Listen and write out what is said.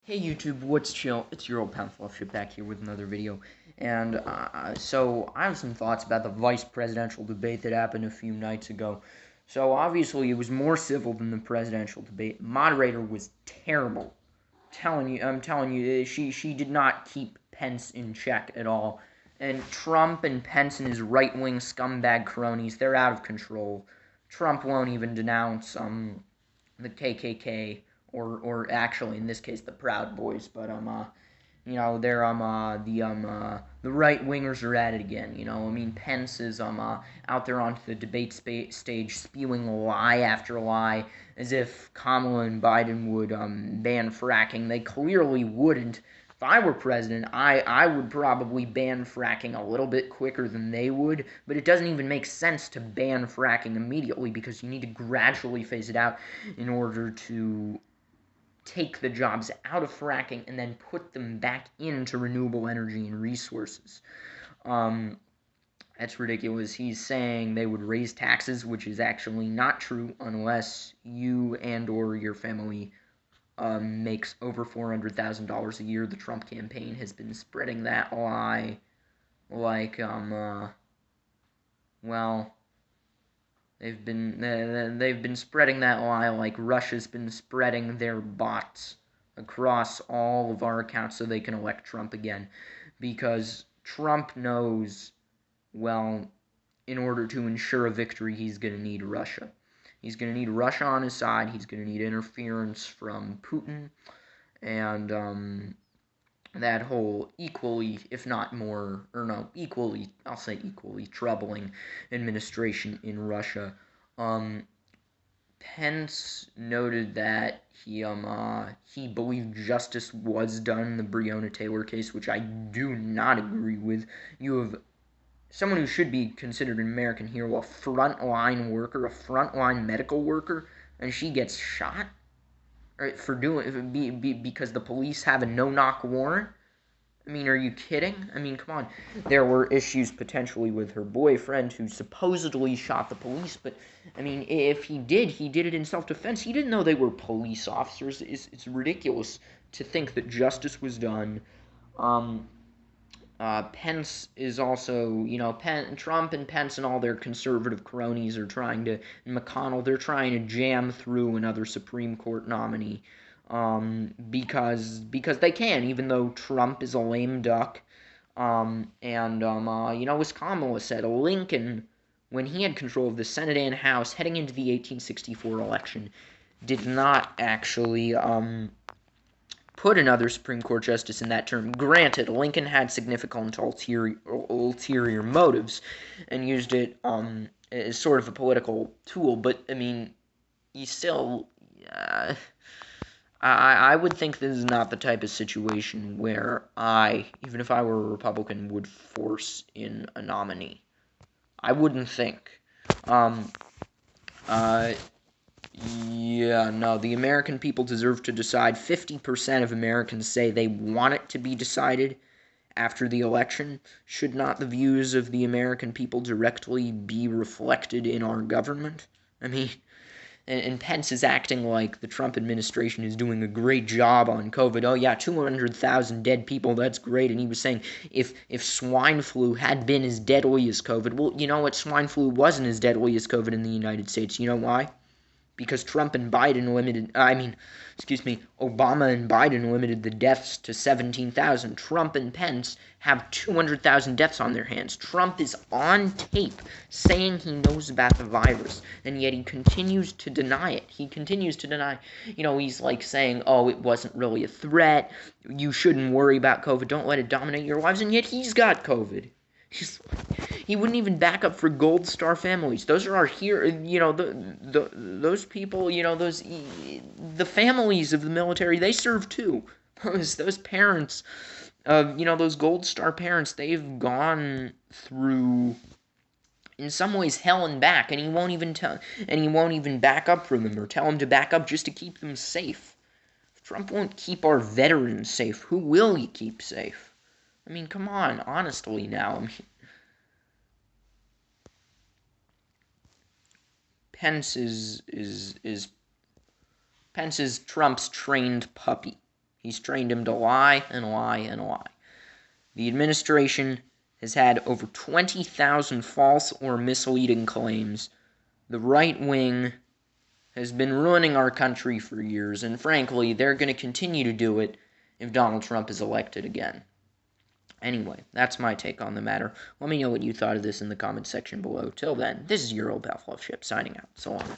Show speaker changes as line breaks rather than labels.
Hey YouTube, what's chill? It's your old pal Fluffshit back here with another video. And so I have some thoughts about the vice presidential debate that happened a few nights ago. So obviously it was more civil than the presidential debate. Moderator was terrible. I'm telling you, she did not keep Pence in check at all. And Trump and Pence and his right-wing scumbag cronies, they're out of control. Trump won't even denounce the KKK, or actually in this case the Proud Boys, but they're the right wingers are at it again. I mean, Pence is out there onto the debate stage spewing lie after lie, as if Kamala and Biden would ban fracking. They clearly wouldn't. If I were president, I would probably ban fracking a little bit quicker than they would, but it doesn't even make sense to ban fracking immediately because you need to gradually phase it out in order to take the jobs out of fracking and then put them back into renewable energy and resources. Um, that's ridiculous. He's saying they would raise taxes, which is actually not true unless you and or your family makes over $400,000 a year. The Trump campaign has been spreading that lie like, well, they've been spreading that lie like Russia's been spreading their bots across all of our accounts so they can elect Trump again. Because Trump knows, well, in order to ensure a victory, he's going to need Russia. He's going to need Russia on his side. He's going to need interference from Putin and that whole equally, if not more, or no, equally, I'll say equally troubling administration in Russia. Um, Pence noted that he believed justice was done in the Breonna Taylor case, which I do not agree with. You have someone who should be considered an American hero, a frontline worker, a frontline medical worker, and she gets shot for because the police have a no-knock warrant. I mean, are you kidding? I mean, come on. There were issues potentially with her boyfriend who supposedly shot the police, but I mean, if he did it in self-defense. He didn't know they were police officers. It's ridiculous to think that justice was done. Um, Pence is also, Trump and Pence and all their conservative cronies are trying to, and McConnell, they're trying to jam through another Supreme Court nominee, because they can, even though Trump is a lame duck. As Kamala said, Lincoln, when he had control of the Senate and House heading into the 1864 election, did not actually, put another Supreme Court justice in that term. Granted, Lincoln had significant ulterior motives and used it as sort of a political tool, but I mean, he still. I would think this is not the type of situation where even if I were a Republican, would force in a nominee. I wouldn't think. Um, uh, Yeah, no, the American people deserve to decide. 50% of Americans say they want it to be decided after the election. Should not the views of the American people directly be reflected in our government? I mean, and Pence is acting like the Trump administration is doing a great job on COVID. Oh yeah, 200,000 dead people, that's great. And he was saying if swine flu had been as deadly as COVID, well, you know what? Swine flu wasn't as deadly as COVID in the United States. You know why? Because Obama and Biden limited the deaths to 17,000. Trump and Pence have 200,000 deaths on their hands. Trump is on tape saying he knows about the virus, and yet he continues to deny it. He continues to deny, he's like saying, oh, it wasn't really a threat. You shouldn't worry about COVID. Don't let it dominate your lives, and yet he's got COVID. He wouldn't even back up for Gold Star families. Those are our here, those people, the families of the military. They serve too. Those parents, those Gold Star parents. They've gone through, in some ways, hell and back, and he won't even back up for them or tell them to back up just to keep them safe. If Trump won't keep our veterans safe, who will he keep safe? I mean, come on, honestly now. I mean, Pence is Trump's trained puppy. He's trained him to lie and lie and lie. The administration has had over 20,000 false or misleading claims. The right wing has been ruining our country for years, and frankly, they're going to continue to do it if Donald Trump is elected again. Anyway, that's my take on the matter. Let me know what you thought of this in the comments section below. Till then, this is your old Pavlov Ship signing out. So long.